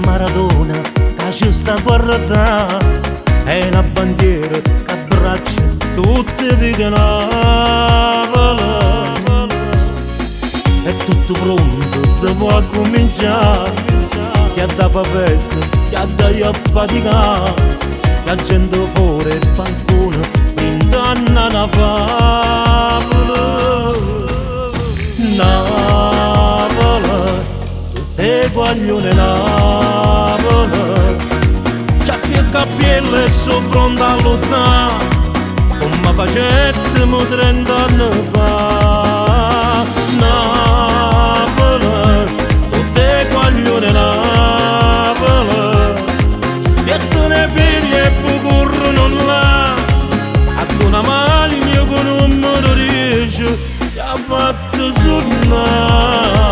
Maradona che ci sta a guardare, è una bandiera che abbraccia tutte le Napoli. È tutto pronto, si può cominciare, che da festa, che da faticare, la gente fuori il balcone indanna una favola. Napoli, tutte guaglione Napoli, c'ha più capelli e sono pronta a lottare, come facetimo 30 anni fa. Napoli, tutte guaglione Napoli, piestone figlie e corrono là, ad una maglia con un numero 10 che ha fatto suonare.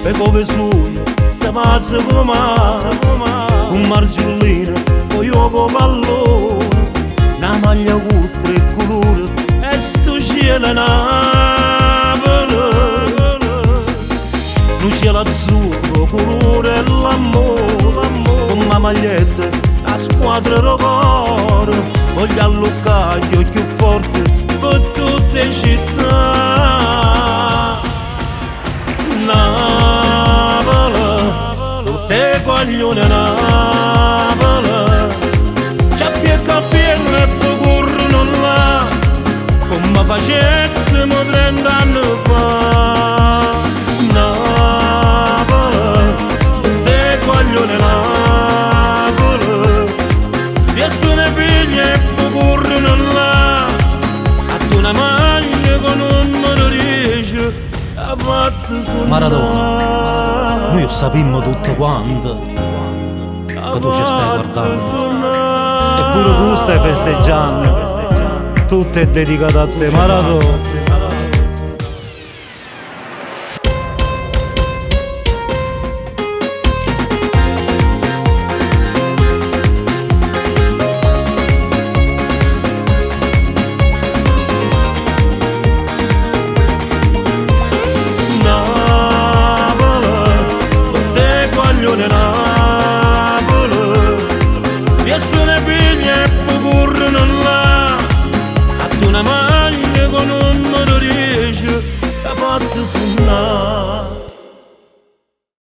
E come suona, se passa come un margellino, poi io come pallone, una maglia con 3 colori e sto cielo Napoli. Un cielo azzurro, colore e l'amore, con una maglietta, la squadra rocore, voglio alloccaglio più forte per tutte le città. Napoli, tutte guaglione Napoli, c'ha più capelli e poi corrono là, come facetimo 30 anni fa. Napoli, tutte guaglione Napoli, piestone figlie e poi corrono là, ad una maglia con un numero 10. Maradona, noi sappiamo tutto quanto che tu ci stai guardando e pure tu stai festeggiando, tutto è dedicato a te Maradona.